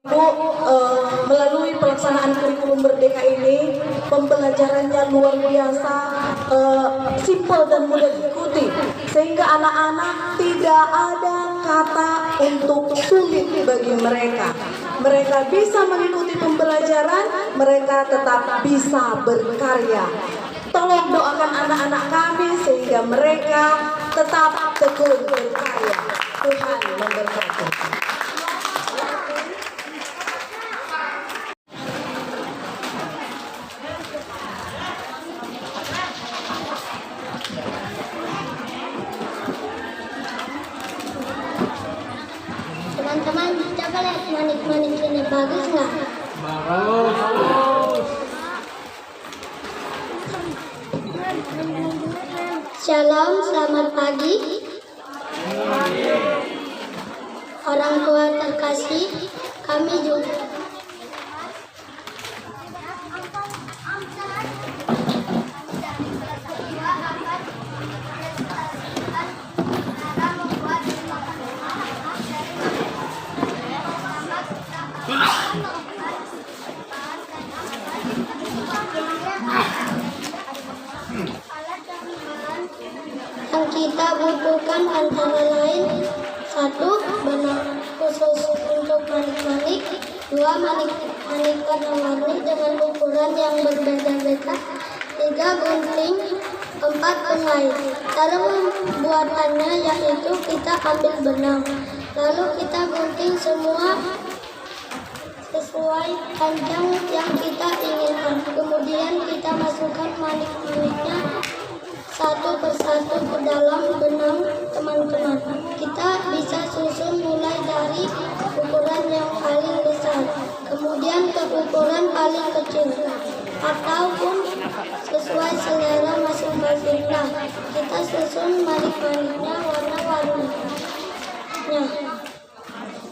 Melalui pelaksanaan kurikulum Merdeka ini, pembelajarannya luar biasa, simpel dan mudah diikuti, sehingga anak-anak tidak ada kata untuk sulit bagi mereka. Mereka bisa mengikuti pembelajaran, mereka tetap bisa berkarya. Tolong doakan anak-anak kami sehingga mereka tetap tekun berkarya. Tuhan memberkati. Teman-teman, coba lihat manik-manik ini, bagus nggak? Bagus. Shalom, selamat pagi. Orang tua terkasih, kami juga yang kita butuhkan antara lain: 1. Benang khusus untuk manik-manik, 2. Manik-manik warna-warni dengan ukuran yang berbeda-beda, 3. Gunting, 4. Pengait. Cara pembuatannya yaitu kita ambil benang, lalu kita gunting semua sesuai panjang yang kita inginkan. Kemudian kita masukkan manik-maniknya satu persatu ke dalam benang, teman-teman. Kita bisa susun mulai dari ukuran yang paling besar, kemudian ke ukuran paling kecil, ataupun sesuai selera masing-masing. Nah, kita susun manik-maniknya warna-warninya,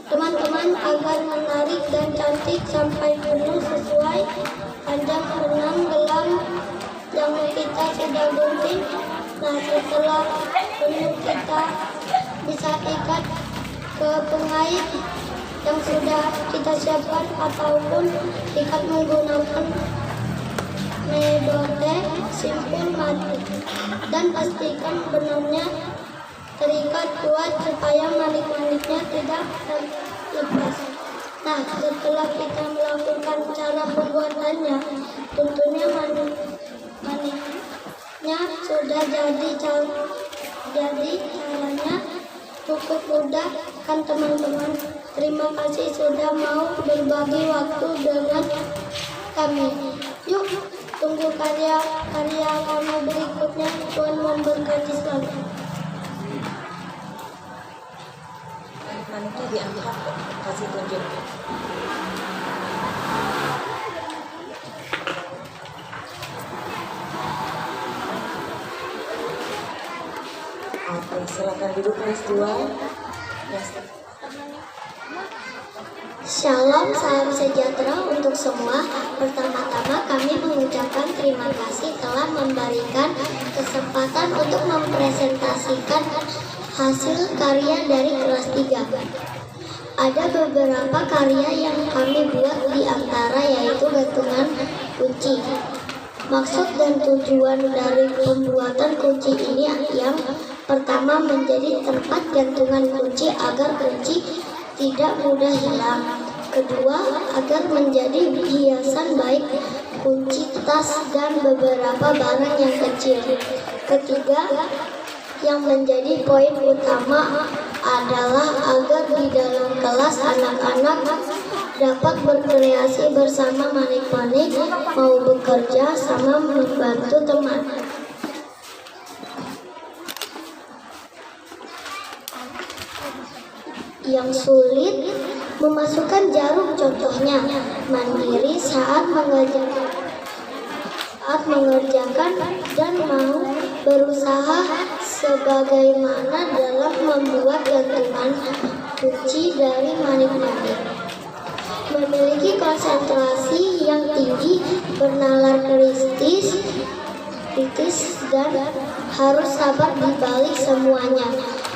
teman-teman, agar menarik dan cantik sampai penuh sesuai panjang benang gelang yang kita sudah gunting. Nah, setelah penuh kita bisa ikat ke pengait yang sudah kita siapkan, ataupun ikat menggunakan medote simpul mati, dan pastikan benangnya terikat kuat supaya manik-maniknya tidak terlepas. Nah, setelah kita melakukan cara pembuatannya, tentunya manik-maniknya sudah jadi. Caranya cukup mudah kan, teman-teman? Terima kasih sudah mau berbagi waktu dengan kami. Yuk, tunggu karya-karya kami berikutnya. Tuhan memberkati selalu. Maniknya diangkat, kasih tunjuk. Oke, silakan duduk kelas 2. Shalom, salam sejahtera untuk semua. Pertama-tama kami mengucapkan terima kasih telah memberikan kesempatan untuk mempresentasikan hasil karya dari kelas 3. Ada beberapa karya yang kami buat, di antara yaitu gantungan kunci. Maksud dan tujuan dari pembuatan kunci ini yang pertama menjadi tempat gantungan kunci agar kunci tidak mudah hilang. Kedua, agar menjadi hiasan baik kunci tas dan beberapa barang yang kecil. Ketiga, yang menjadi poin utama adalah agar di dalam kelas anak-anak dapat berkreasi bersama manik-manik, mau bekerja sama membantu teman. Yang sulit memasukkan jarum, contohnya mandiri saat mengerjakan dan mau berusaha sebagaimana dalam membuat gantungan kunci dari manik-manik. Memiliki konsentrasi yang tinggi, bernalar kritis dan harus sabar di balik semuanya.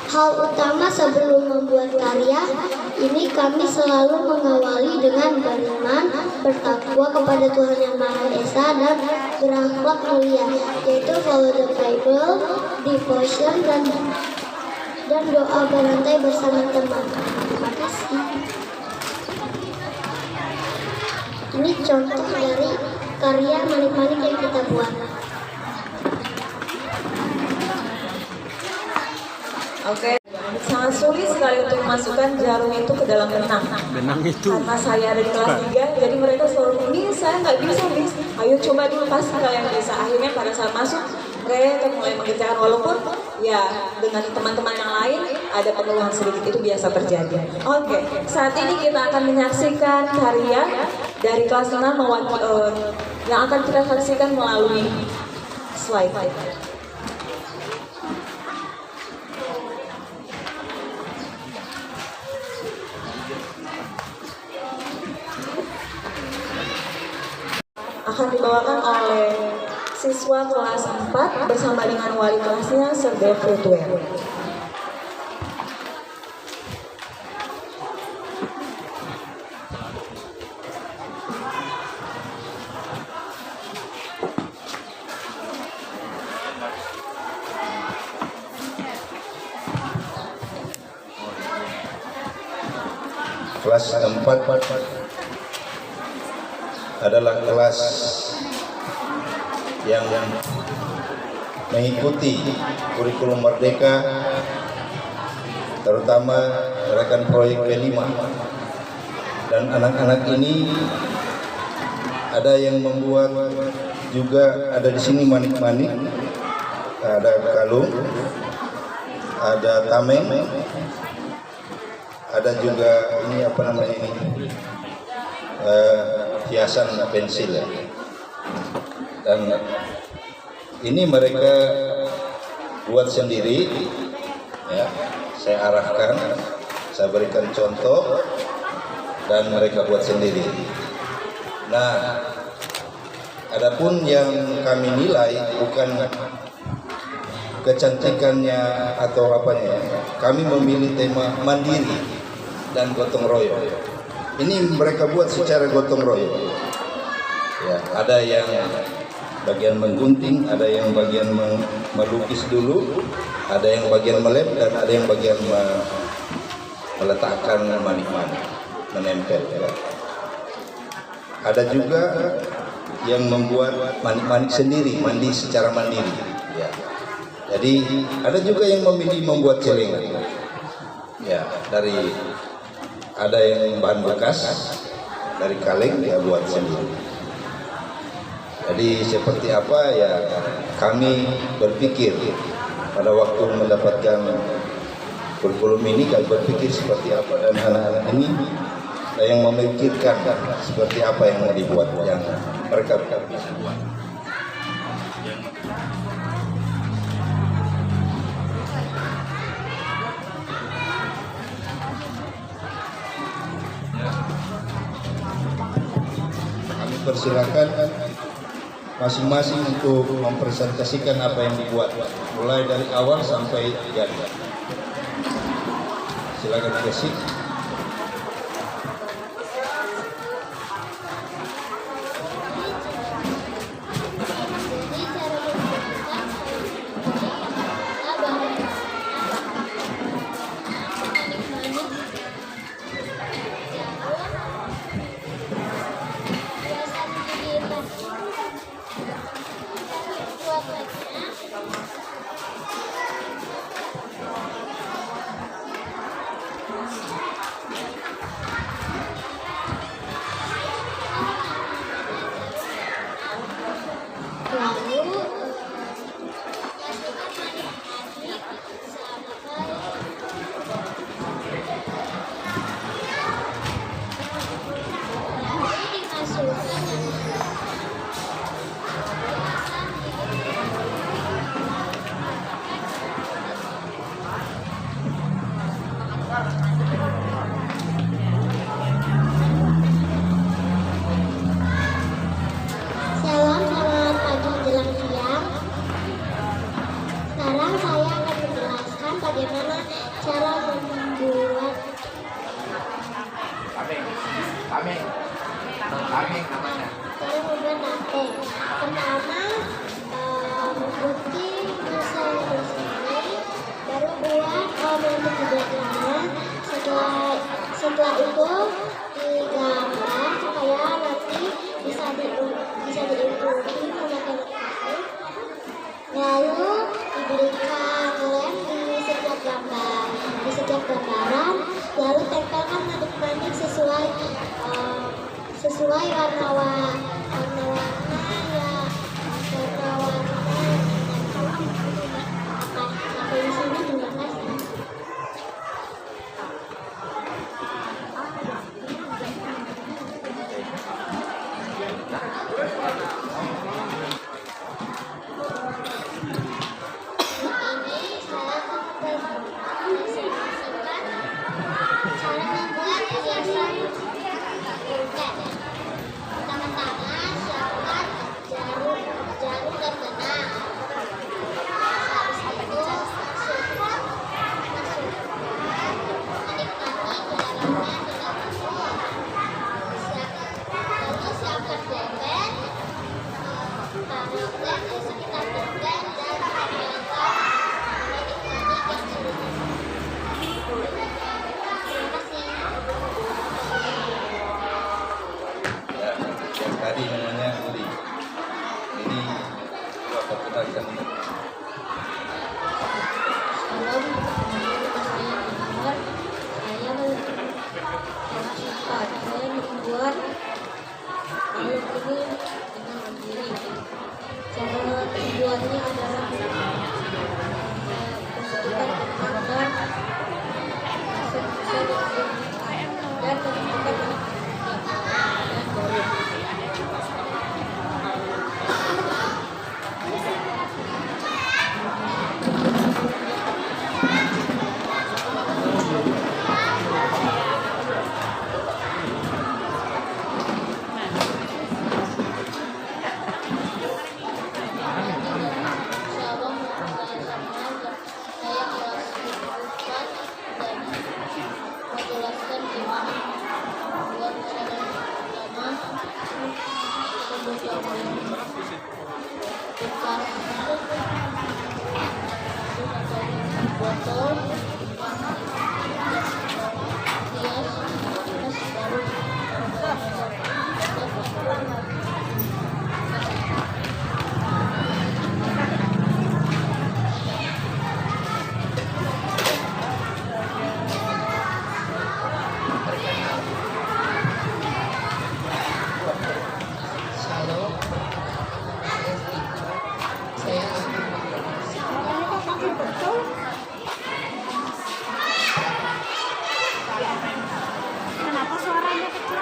Hal utama sebelum membuat karya ini kami selalu mengawali dengan beriman, bertakwa kepada Tuhan Yang Maha Esa, dan berakhlak mulia, yaitu follow the Bible, devotion, dan doa berantai bersama teman. Terima kasih. Ini contoh dari karya manik-manik yang kita buat. Oke, sangat sulit sekali untuk memasukkan jarum itu ke dalam benang. Benang itu. Karena saya ada di kelas 3, jadi mereka selalu ini saya nggak bisa, Miss. Ayo coba dulu, pasti kalian bisa. Akhirnya pada saat masuk, mereka mulai mengerjakan, walaupun ya dengan teman-teman yang lain ada pengeluhan sedikit, itu biasa terjadi. Oke, saat ini kita akan menyaksikan karya dari kelas 6 yang akan kita saksikan melalui slide. Akan dibawakan oleh siswa kelas 4 bersama dengan wali kelasnya Sergei Fruitware. Kelas 4 adalah kelas yang mengikuti kurikulum Merdeka, terutama gerakan proyek P5. Dan anak-anak ini ada yang membuat juga, ada di sini manik-manik, ada kalung, ada tameng, ada juga ini apa namanya ini, hiasan pensil ya. Dan ini mereka buat sendiri ya, saya arahkan, saya berikan contoh, dan mereka buat sendiri. Nah, adapun yang kami nilai bukan kecantikannya atau apanya, kami memilih tema mandiri dan gotong royong. Ini mereka buat secara gotong royong. Ya, ada yang bagian menggunting, ada yang bagian melukis dulu, ada yang bagian melem, dan ada yang bagian meletakkan manik-manik, menempel. Ya. Ada juga yang membuat manik-manik sendiri, mandi secara mandiri. Ya. Jadi ada juga yang memilih membuat celengan. Ya, dari ada yang bahan bekas dari kaleng ya buat sendiri. Jadi seperti apa ya, kami berpikir pada waktu mendapatkan kurikulum ini, kami berpikir seperti apa, dan anak-anak ini yang memikirkan seperti apa yang mau dibuat, yang mereka bisa buat. Kami persilakan masing-masing untuk mempresentasikan apa yang dibuat, mulai dari awal sampai jadi. Silakan dikasih. Cara membuat latte. Pertama, gunting desain sendiri, baru buat bentuk bulatnya. Setelah itu digambar supaya nanti bisa diikuti menggunakan kartu. Lalu diberikan lem di setiap gambar, di setiap gambaran. Lalu tempelkan manik-manik sesuai warna-warna sampai di sini. Terima kasih. Ini saya akan mempresentasikan cara membuat hiasan pulpen. Pertama-tama siapkan jarum dan benang. Habis itu masukkan manik-manik ke dalamnya dengan betul. Lalu siapkan pulpen. Taruh lem di sekitar pulpen dan tempelkan manik-manik yang sudah. Terima kasih. Ya, yang tadi namanya Uli. Ini apa perkenalkan? Salam, saya Muhammad. Saya membuat alat ini dengan mandiri. Cara membuatnya adalah pembentukan gambar dan pembentukan dan baru. Shalom, saya kelas 4 dan menjelaskan gimana membuat cara pertama pembuatan bekas botol hias baru. Halo, saya Kenapa suaranya kecil?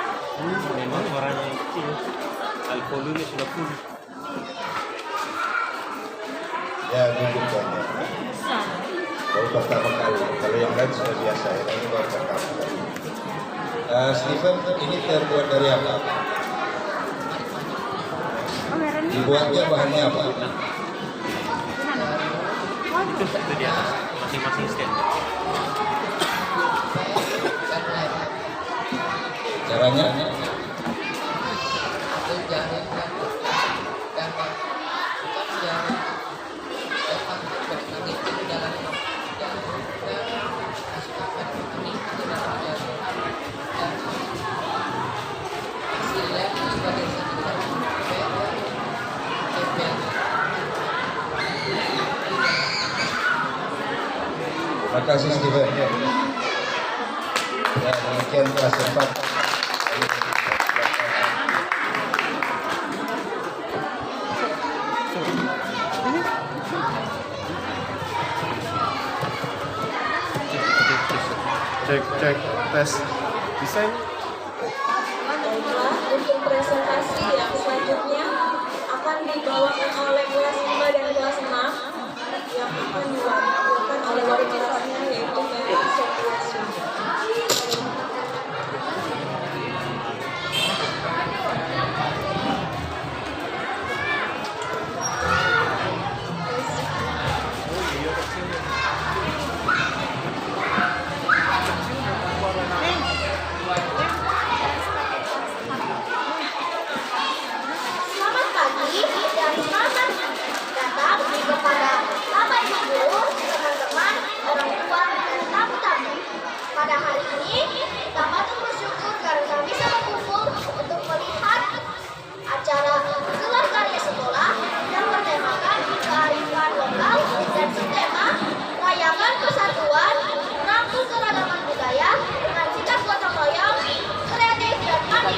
Memang suaranya kecil. Alkoholnya sudah full. Ya, duduk saja. Baru pertama kali. Kalau yang lain sudah biasa, ya. Ini baru pertama kali. Steven, ini terbuat dari apa? Dibuatnya bahannya apa? Itu di atas masing-masing stand. Caranya? itu jarum dan bukan jarum datang bermanik ke dalam jarum dan masukkan bermanik ke dalam jarum dan isi lem di bagian sekitar tempel. Terima kasih Steven. Ya, demikian kelas 4. Cek tes desain. Baiklah, untuk presentasi yang selanjutnya akan dibawakan oleh kelas 5 dan kelas 6 yang akan diwakilkan oleh wali kelasnya yaitu Mary Sophia Sunda.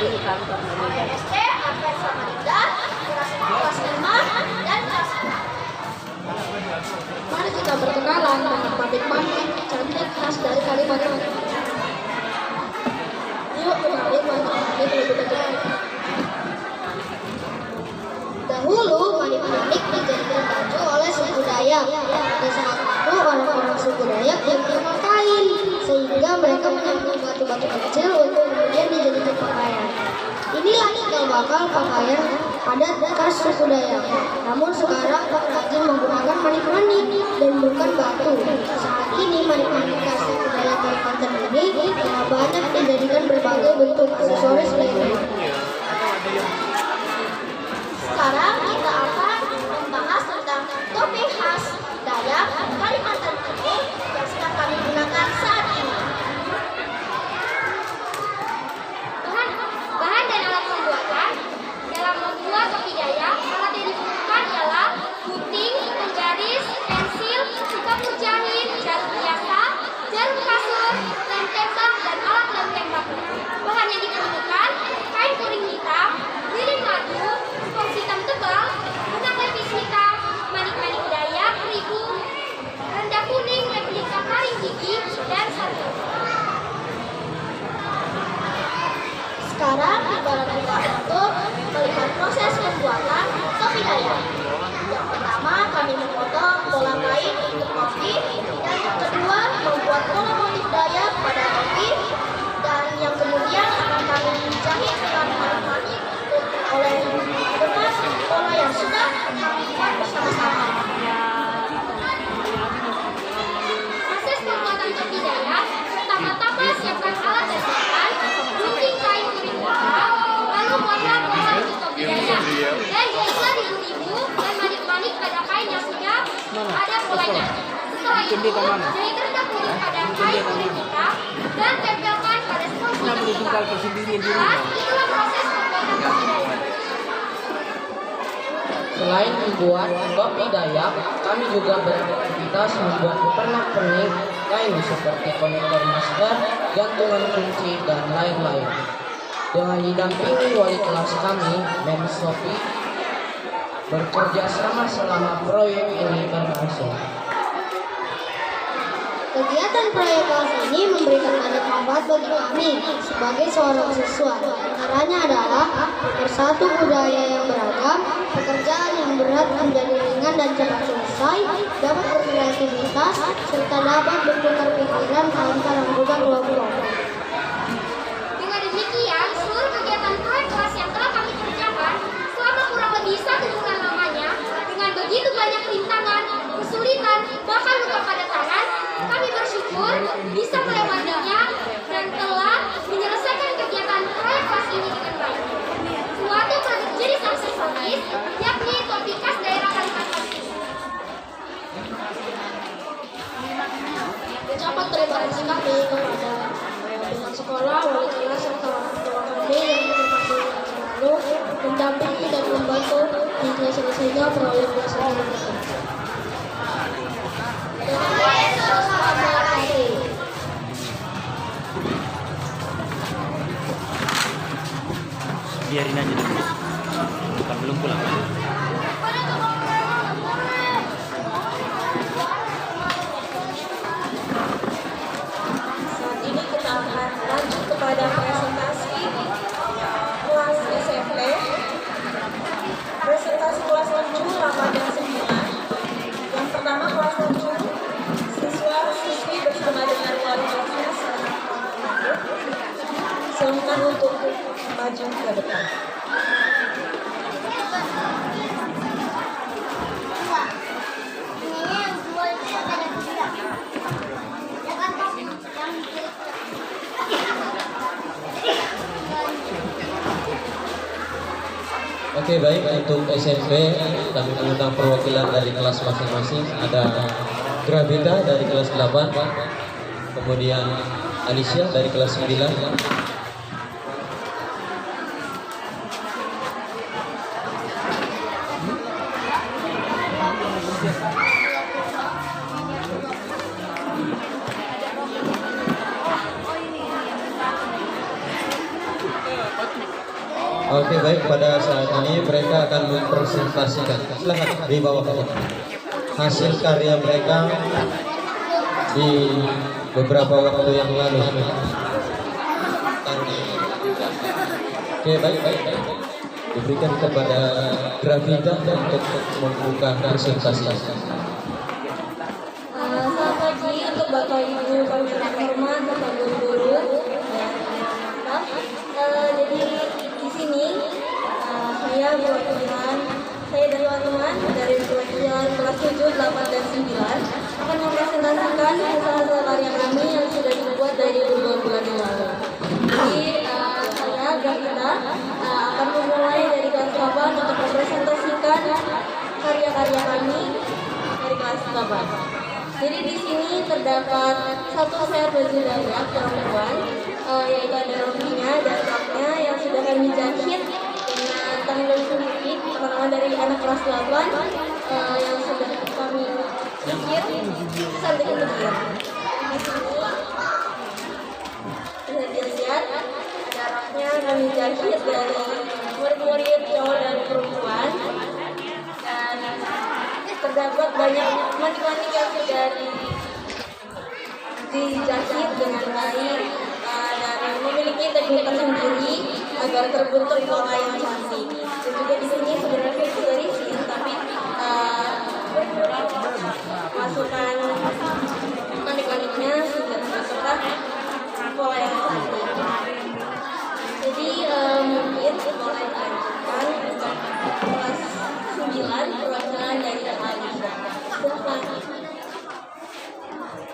SD, Alfred Samarinda, kelas 5, dan kelas 6. Mari kita berkenalan dengan batik-batik cantik khas dari Kalimantan. Yuk kenalin batik-batik lebih dekat. Dahulu manik-manik dijadikan baju oleh suku Dayak. Pada saat itu orang-orang suku Dayak yang mengenal kain, sehingga mereka menambah batu-batu kecil untuk kemudian dijadikan pakaian. Inilah cikal bakal pakaian adat khas suku Dayak. Namun sekarang pengrajin menggunakan manik-manik dan bukan batu. Saat ini manik-manik khas suku Dayak Kalimantan ini telah banyak dijadikan berbagai bentuk aksesoris lainnya. Sekarang kita akan membahas tentang topi khas Dayak Kalimantan Timur yang sedang kami gunakan saat ini. Bahan dan alat pembuatan. Dalam membuat topi Dayak, alat yang dibutuhkan ialah gunting, penggaris, pensil, kapur jahit, jarum biasa, jarum kasur, lem tembak, dan alat lem tembak. Bahan yang diperlukan: kain kuning hitam, lilin madu, spons hitam tebal, benang lepis hitam, manik-manik Dayak, terigu, rendah kuning, replika taring gigi, dan satu. Sekarang kita untuk melihat proses pembuatan topi Dayak. Yang pertama kami memotong pola kain untuk topi, dan yang kedua membuat pola motif Dayak pada topi, dan yang kemudian akan kami jahit dengan manik-manik dengan pola yang sudah kami buat bersama-sama. Proses pembuatan topi Dayak, pertama-tama siapkan alat dan bahan, gunting kain kuning hitam, lalu buatlah pola untuk topi Dayak, dan jahitlah ribu-ribu dan manik-manik pada kain yang sudah ada polanya. Setelah itu, jahit rendah kuning pada kain kuning hitam dan tempelkan pada spons hitam tebal. Jelas, itulah proses pembuatan topi Dayak. Selain membuat topi Dayak, kami juga beraktivitas membuat pernak-pernik kain seperti konektor masker, gantungan kunci, dan lain-lain. Dengan didampingi wali kelas kami, Mem Sofi, bekerja sama selama proyek ini berlangsung. Kegiatan proyek kelas ini memberikan banyak manfaat bagi kami sebagai seorang siswa. Antaranya adalah bersatu budaya yang beragam, pekerjaan yang berat menjadi ringan dan cepat selesai, dapat berkreativitas, serta dapat bertukar pikiran antar anggota kelompok. Dengan demikian, seluruh kegiatan proyek kelas yang telah kami kerjakan selama kurang lebih 1 bulan lamanya, dengan begitu banyak rintangan, kesulitan, bahkan luka pada tangan, kami bersyukur bisa melewatinya dan telah menyelesaikan kegiatan proyek kelas ini dengan baik. Suatu produk jenis aksesoris, yakni topi khas daerah Kalimantan Timur. Ucapan terima kasih kami kepada pihak sekolah, wali kelas, serta orang tua kami yang selalu mendampingi dan membantu hingga selesainya proyek kelas ini. Biarin aja dulu. Bukan belum pulang. Saat ini kita akan lanjut kepada presentasi kelas SMP. Presentasi kelas 7, 8 dan 9. Yang pertama kelas 7, siswa-siswi bersama dengan wali kelasnya silakan untuk maju ke depan. Oke, baik, untuk SMP kami mengundang perwakilan dari kelas masing-masing. Ada Gravita dari kelas 8, kemudian Alicia dari kelas 9. Oke, baik, pada saat ini mereka akan mempresentasikan. Silakan di bawah hasil karya mereka di beberapa waktu yang lalu. Oke, baik. Diberikan kepada Gravita untuk membuka presentasi. Selamat pagi untuk Bapak Ibu kami yang terhormat, Bapak guru-guru dan staff. Jadi di sini saya dan teman-teman dari pelajaran kelas 7, 8, dan 9 akan mempresentasikan hasil karya kami yang sudah dibuat dari bulan yang lalu. Jadi saya Gravita akan memulai dari kelas 8 untuk mempresentasikan karya-karya kami dari kelas 8. Jadi di sini terdapat satu set baju Dayak perempuan, yaitu ada rompinya dan roknya yang sudah kami jahit dengan tangan sendiri, teman-teman dari anak kelas 8 yang sudah kami jahit sampai ke bagian. Di sini bisa dilihat ada roknya kami jahit dari murid-murid cowok dan perempuan. Dan terdapat banyak manik-manik yang sudah dijahit dengan baik dan memiliki teknik tersendiri agar terbentuk pola yang cantik. Dan juga di sini sebenarnya sudah isi, tapi masukan manik-maniknya sudah terbentuk pola yang cantik. Jadi mungkin boleh dilanjutkan untuk kelas 9 perwakilan dari Alicia. Silahkan.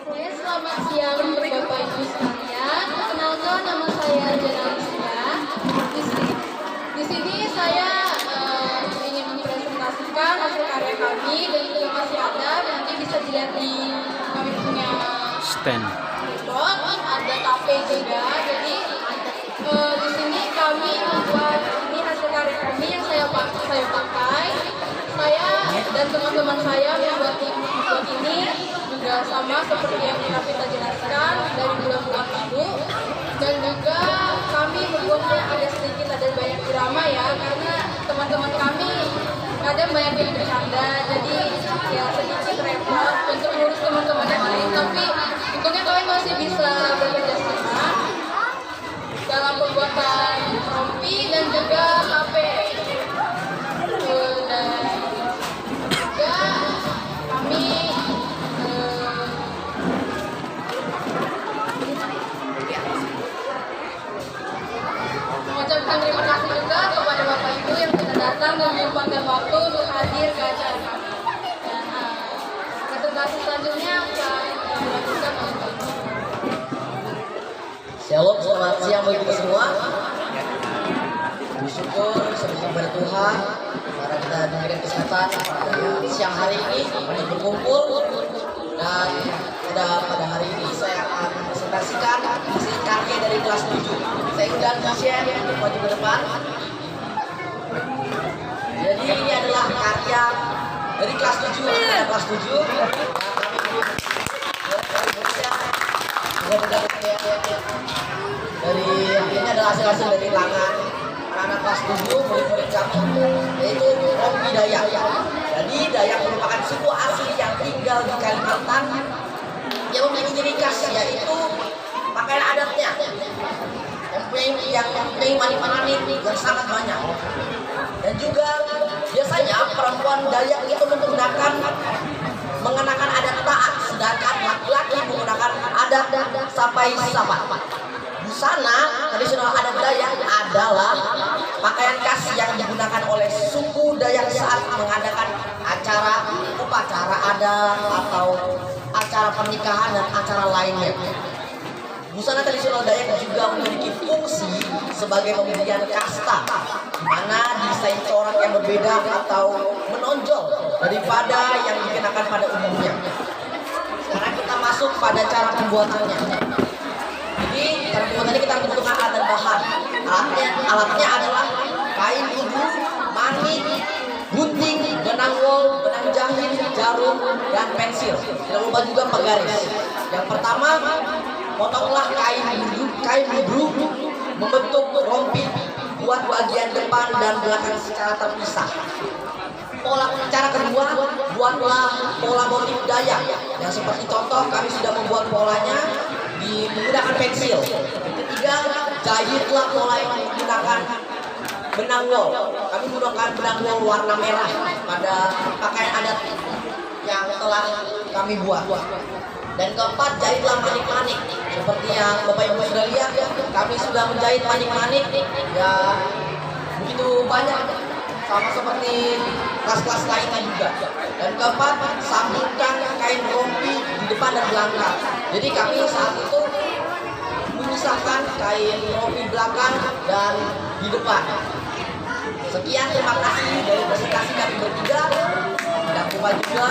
Oke, selamat siang Bapak Ibu sekalian. Perkenalkan, nama saya Jana Alicia. Di sini saya ingin mempresentasikan hasil karya kami dan juga masih ada. Nanti bisa dilihat di kami punya Stand. laptop, ada kafe juga. Jadi di sini kami membuat ini hasil karya kami yang saya pakai. Saya dan teman-teman saya membuat ini juga sama seperti yang kita jelaskan dari bulan-bulan lalu, dan juga kami membuatnya ada sedikit ada banyak drama ya, karena teman-teman kami kadang banyak yang bercanda, jadi ya sedikit repot untuk ngurus teman-teman yang lain, tapi untungnya kami masih bisa bekerja sama dalam pembuatan rompi dan juga HP. Dan juga kami mengucapkan terima kasih juga kepada Bapak Ibu yang sudah datang dan menyempatkan waktu untuk hadir ke acara kami. Dan presentasi selanjutnya akan dilakukan oleh Bapak Ibu. Shalom, selamat siang bagi kita semua. Bersyukur kepada Tuhan karena kita diberikan kesempatan pada siang hari ini untuk berkumpul, dan pada hari ini saya akan presentasikan hasil karya dari kelas 7. Saya undang Share untuk maju ke depan. Jadi ini adalah karya dari kelas 7, anak kelas 7. Dari ini adalah hasil dari langan anak kelas 7 murid-murid kami, yaitu rompi Dayak. Jadi Dayak merupakan suku asli yang tinggal di Kalimantan yang memiliki ciri khas, yaitu pakaian adatnya yang mempunyai manik-manik yang sangat banyak. Dan juga biasanya perempuan Dayak itu mengenakan adat taat, sedangkan laki-laki menggunakan adat sapai-sapa. Busana tradisional adat Dayak adalah pakaian khas yang digunakan oleh suku Dayak saat mengadakan upacara adat atau acara pernikahan dan acara lainnya. Busana tradisional Dayak juga memiliki fungsi sebagai pemberian kasta, di mana desain corak yang berbeda atau menonjol daripada yang dikenakan pada umumnya. Sekarang kita masuk pada cara pembuatannya. Jadi cara pembuatannya kita membutuhkan alat dan bahan. Alatnya adalah kain ibu, manik, gunting, benang wol, benang jahit, jarum, dan pensil. Tidak lupa juga penggaris. Yang pertama, potonglah kain ludruk membentuk rompi buat bagian depan dan belakang secara terpisah. Cara kedua, buatlah pola motif Dayak. Yang seperti contoh, kami sudah membuat polanya menggunakan pensil. Ketiga, jahitlah pola yang menggunakan benang wol. Kami menggunakan benang wol warna merah pada pakaian adat yang telah kami buat. Dan keempat, jahitlah manik-manik. Seperti yang Bapak Ibu sudah lihat, kami sudah menjahit manik-manik ya begitu banyak, sama seperti kelas-kelas lainnya juga. Dan keempat, sambungkan kain rompi di depan dan belakang. Jadi kami saat itu memisahkan kain rompi belakang dan di depan. Sekian, terima kasih dari presentasi kami bertiga. Tidak lupa juga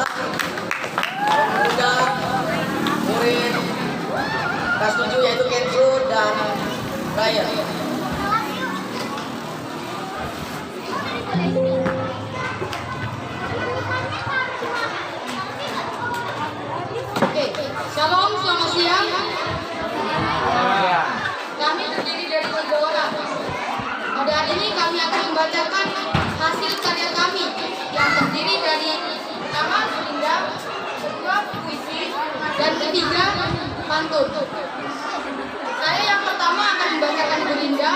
murid kelas 7 yaitu Kenzo dan Ryan. Oke, shalom, selamat siang. Kami terdiri dari 3 orang. Pada hari ini kami akan membacakan hasil karya kami yang terdiri dari pertama gulinda, kedua puisi, dan ketiga pantun. Saya yang pertama akan membacakan gulinda,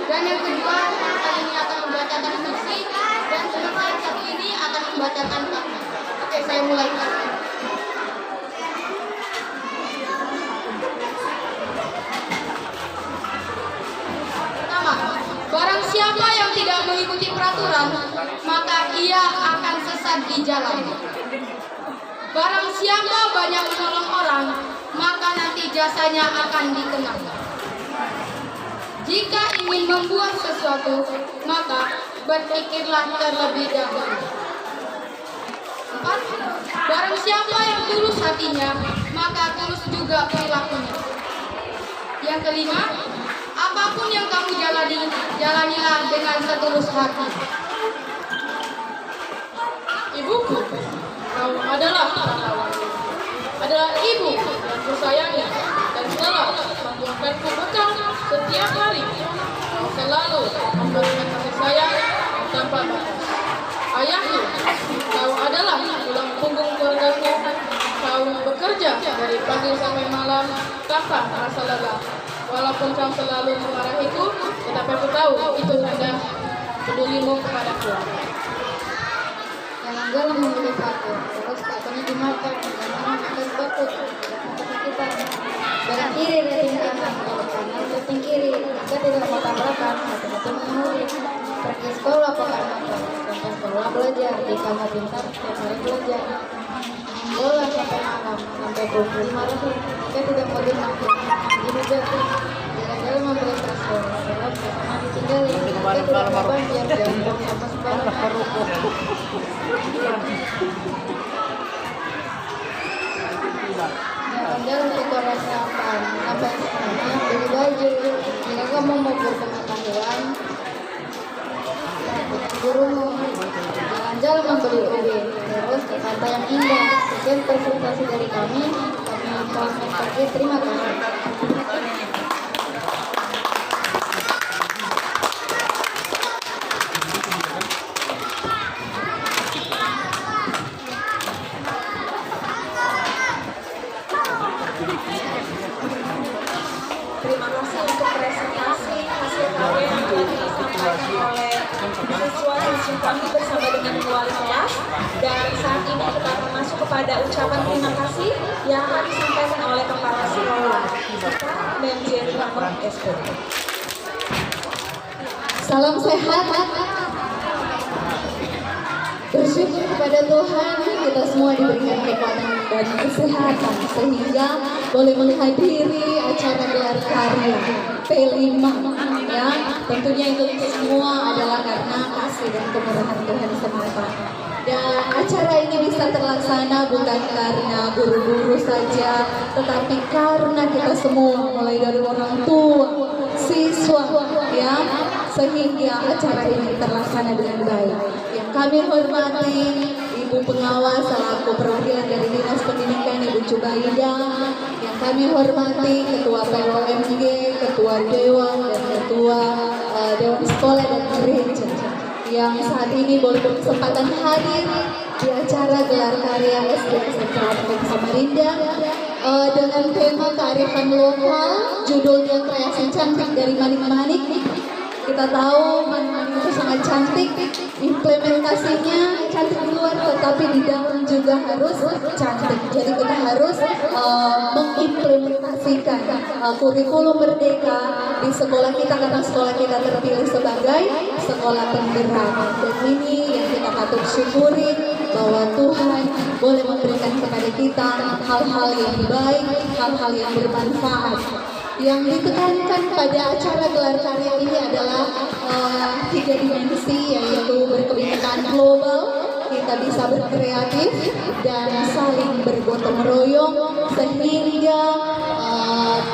dan yang kedua kali ini akan membacakan puisi, dan sebentar yang satu ini akan membacakan pantun. Oke, saya mulai. Barang siapa yang tidak mengikuti peraturan, maka ia akan sesat di jalan. Barang siapa banyak menolong orang, maka nanti jasanya akan dikenang. Jika ingin membuat sesuatu, maka berpikirlah terlebih dahulu. 4. Barang siapa yang tulus hatinya, maka tulus juga perilakunya. Yang kelima, apapun yang kamu jalani, jalanilah dengan setulus hati. Ibuku, kau adalah pahlawanku, adalah ibu yang kusayangi dan telah membuatkanku bekal setiap hari. Kau selalu memberikan kasih sayang tanpa batas. Ayahku, kau adalah tulang punggung keluargaku. Kau bekerja dari pagi sampai malam tanpa merasa lelah. Walaupun kau selalu memarahiku, tetapi aku tahu itu tanda pedulimu kepadaku. Jangan galau memilih aku, terus takutnya dimakan, jangan akan takut, kata kita. Belok kiri rating kanan, belok kanan rating kiri. Jika tidak mau tabrakan, hati-hati mengemudi. Pergi sekolah pakai motor, sampai sekolah belajar. Jika mau pintar, setiap hari belajar. Bola sampai malam, sampai pukul 5 lebih. Jika tidak mau dimakan, ini jatuh. Jalan-jalan membeli transport, sebab sama ditinggali. Jika tidak mau banjir, jangan buang sampah sembarangan. Jalan-jalan ke Korea Selatan, sampai sana beli baju. Jika kamu mau berpengetahuan, gurumu. Jalan-jalan membeli ubi, terus ke pantai yang indah. Sekian presentasi dari kami mohon pergi, terima kasih. Terima kasih untuk presentasi hasil karya yang telah disampaikan oleh siswa-siswi kami bersama dengan wali kelas. Dan saat ini kita akan masuk kepada ucapan terima kasih yang akan disampaikan oleh Kepala Sekolah kita, Memjen Ramon SP. Salam sehat. Bersyukur kepada Tuhan kita semua diberikan kekuatan dan kesehatan sehingga boleh menghadiri acara gelar karya P5 ya. Tentunya itu semua adalah karena kasih dan kemurahan Tuhan semata. Dan acara ini bisa terlaksana bukan karena guru-guru saja, tetapi karena kita semua mulai dari orang tua, siswa ya, sehingga acara ini terlaksana dengan baik. Yang kami hormati Ibu Pengawas selaku perwakilan dari Dinas Pendidikan Ibu Cubaida, yang kami hormati Ketua POMG, Ketua Dewan dan Ketua Dewan Sekolah dan Gereja yang saat ini boleh berkesempatan hadir di acara gelar karya SD SMK Advent Samarinda dengan tema kearifan lokal, judulnya Kreasi Cantik dari Manik-Manik. Kita tahu manik-manik itu sangat cantik, implementasinya cantik di luar, tetapi di dalam juga harus cantik. Jadi kita harus mengimplementasikan kurikulum merdeka di sekolah kita, karena sekolah kita terpilih sebagai sekolah penggerak. Dan ini yang kita patut syukuri, bahwa Tuhan boleh memberikan kepada kita hal-hal yang baik, hal-hal yang bermanfaat. Yang ditekankan pada acara gelar karya ini adalah 3 dimensi, yaitu berkebinekaan global, kita bisa berkreatif dan saling bergotong royong, sehingga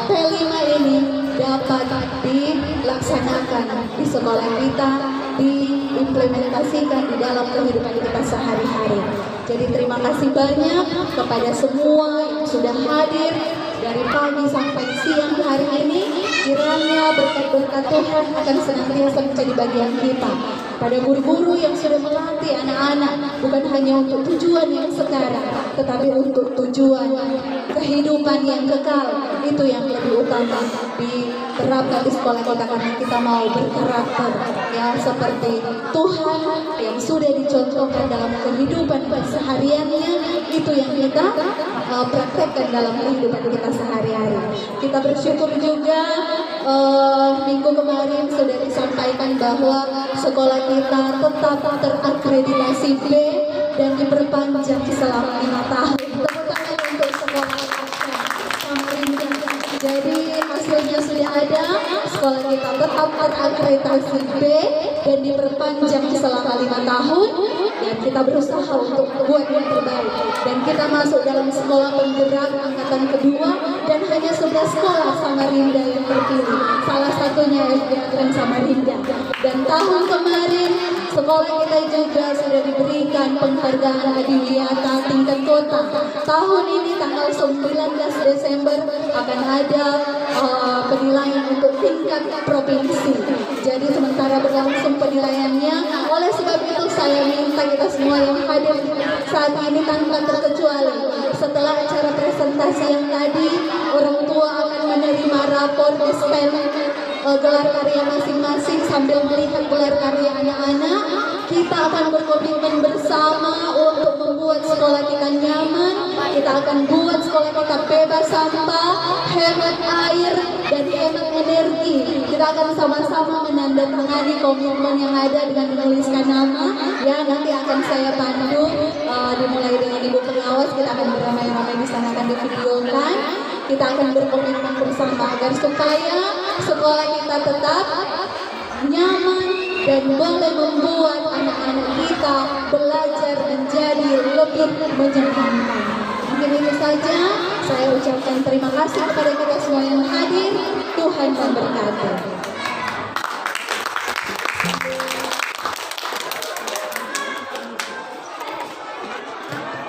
P5 ini dapat dilaksanakan di sekolah kita, diimplementasikan di dalam kehidupan kita sehari-hari. Jadi terima kasih banyak kepada semua yang sudah hadir dari pagi sampai siang hari ini. Kiranya berkat-berkat Tuhan akan senantiasa menjadi bagian kita. Pada guru-guru yang sudah melatih anak-anak, bukan hanya untuk tujuan yang sekarang, tetapi untuk tujuan kehidupan yang kekal. Itu yang lebih utama diterapkan di sekolah kita, karena kita mau berkarakter ya seperti Tuhan yang sudah dicontohkan dalam kehidupan kesehariannya. Itu yang kita praktekkan dalam kehidupan kita sehari-hari. Kita bersyukur juga minggu kemarin sudah disampaikan bahwa sekolah kita tetap terakreditasi B dan diperpanjang selama 5 tahun. Tepuk tangan untuk sekolah Samarinda. Jadi hasilnya sudah ada, sekolah kita tetap terakreditasi B dan diperpanjang selama 5 tahun. Dan kita berusaha untuk buat yang terbaik. Dan kita masuk dalam sekolah penggerak angkatan kedua, dan hanya 11 sekolah Samarinda yang terpilih. Salah satunya SD Advent Samarinda. Dan tahun kemarin sekolah kita juga sudah diberikan penghargaan adiwiyata tingkat kota. Tahun ini tanggal 19 Desember akan ada penilaian untuk tingkat provinsi. Jadi sementara berlangsung penilaiannya, oleh sebab itu saya minta kita semua yang hadir saat ini tanpa terkecuali, setelah acara presentasi yang tadi, orang tua akan menerima rapor dispen gelar karya masing-masing sambil melihat gelar karya anak-anak. Kita akan berkomitmen bersama untuk membuat sekolah kita nyaman. Kita akan buat sekolah kita bebas sampah, hemat air, dan hemat energi. Kita akan sama-sama menandatangani komitmen yang ada dengan menuliskan nama. Ya, nanti akan saya pandu, dimulai dengan ibu pengawas. Kita akan beramai-ramai di sana, akan divideokan. Kita akan berkomitmen bersama agar supaya sekolah kita tetap nyaman dan boleh membuat anak-anak kita belajar menjadi lebih menyenangkan. Mungkin itu saja, saya ucapkan terima kasih kepada kita semua yang hadir. Tuhan memberkati.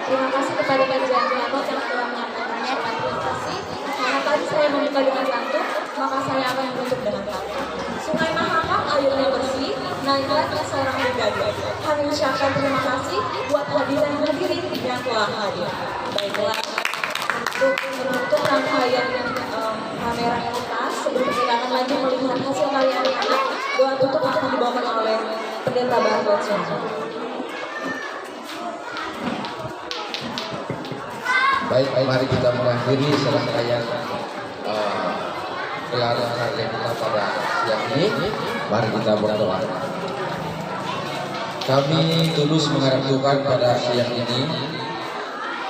Terima kasih kepada Pak Janjanot yang telah menyampaikan presentasi. Karena tadi saya membuka dengan pantun, maka saya akan menutup dengan pantun. Sungai Mahakam airnya bersih, naiklah ke seorang brigade. Kami ucapkan terima kasih buat hadirin hadirin yang telah hadir. Baiklah, untuk menutup rangkaian pameran kita, sebelum kita akan lanjut melihat hasil karya anak-anak, doa tutup akan dibawakan oleh Pendeta Bargot Sonjo. Baik, mari kita mengakhiri serangkaian gelar karya kita pada siang ini. Mari kita berdoa. Kami tulus mengharap Tuhan pada siang ini,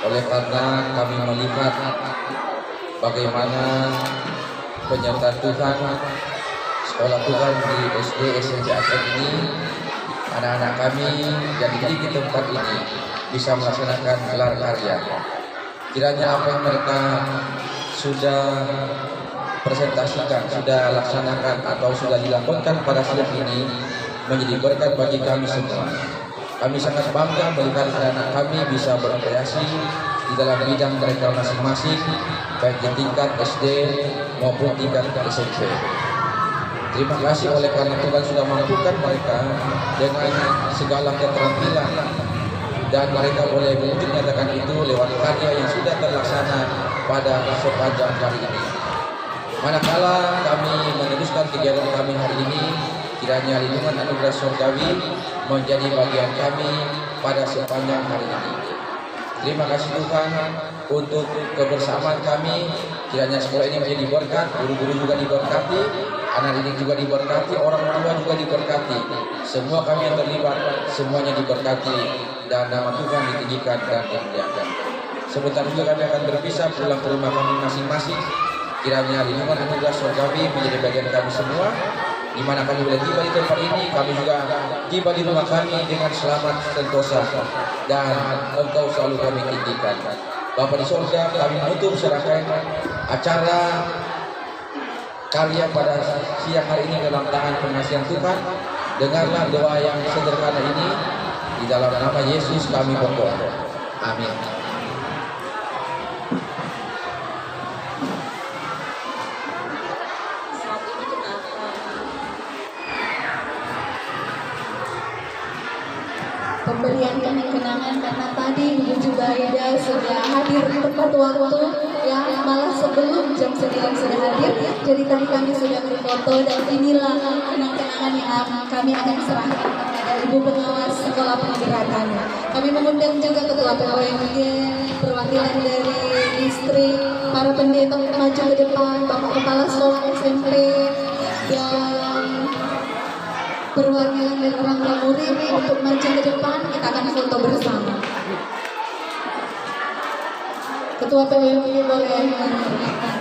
oleh karena kami melihat bagaimana penyertaan Tuhan, sekolah Tuhan di SD SMP Advent ini, anak-anak kami yang di tempat ini bisa melaksanakan gelar karya. Kiranya apa yang mereka sudah presentasikan, sudah laksanakan atau sudah dilakukan pada siang ini menjadi berkat bagi kami semua. Kami sangat bangga melihat anak-anak kami bisa berkreasi di dalam bidang mereka masing-masing, baik di tingkat SD maupun tingkat SMP. Terima kasih oleh karena Tuhan sudah mampukan mereka dengan segala keterampilan dan mereka boleh menyatakan itu lewat karya yang sudah terlaksana pada sepanjang hari ini. Manakala kami meneruskan kegiatan kami hari ini, kiranya lindungan anugerah surgawi menjadi bagian kami pada sepanjang hari ini. Terima kasih Tuhan untuk kebersamaan kami. Kiranya sekolah ini menjadi berkat, guru-guru juga diberkati, anak didik juga diberkati, orang tua juga diberkati. Semua kami yang terlibat, semuanya diberkati dan nama Tuhan ditinggikan dan dimuliakan. Sebentar juga kami akan berpisah pulang ke rumah kami masing-masing. Kiranya lindungan anugerah surgawi menjadi bagian kami semua. Di mana kami boleh tiba di tempat ini, kami juga tiba di rumah kami dengan selamat sentosa dan Engkau selalu kami tinggikan. Bapa di surga, kami menutup serahkan acara karya pada siang hari ini dalam tangan pengasihan Tuhan. Dengarlah doa yang sederhana ini, di dalam nama Yesus kami berdoa. Amin. Pemberian kenang-kenangan karena tadi Ibu Jubaida sudah hadir tepat waktu ya, malah sebelum jam 9 sudah hadir. Jadi tadi kami sudah berfoto dan inilah kenang-kenangan yang kami akan serahkan kepada Ibu Pengawas Sekolah Penggerakan. Kami mengundang juga Ketua PWMG, perwakilan dari distrik, para pendeta maju ke depan, Bapak Kepala Sekolah SMP yang perwakilan dari orang tua murid untuk maju ke depan. Kita akan foto bersama. Ketua PWMG boleh menyampaikan.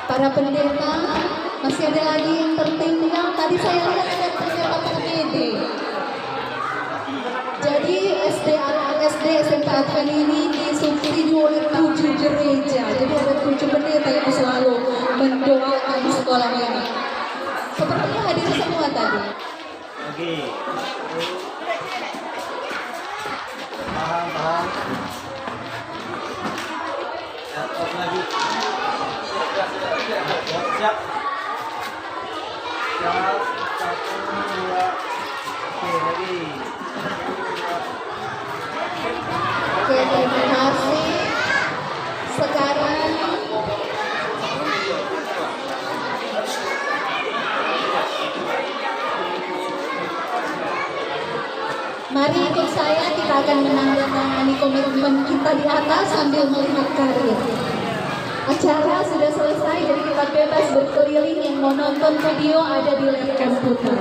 Para pendeta, masih ada lagi yang tertinggal. Tadi saya lihat ada pendeta PPD. Jadi SD SMP Advent ini disubsidi oleh 7 gereja. Jadi ada 7 pendeta yang selalu mendoakan sekolah ini. Sepertinya hadir semua tadi. Oke. Paham. Siap lagi. Siap. 1, 2. Oke, lagi. Oke, terima kasih. Sekarang mari ikut saya, kita akan menandatangani komitmen kita di atas sambil melihat karya. Acara sudah selesai, jadi kita bebas berkeliling. Yang mau nonton video ada di layar komputer.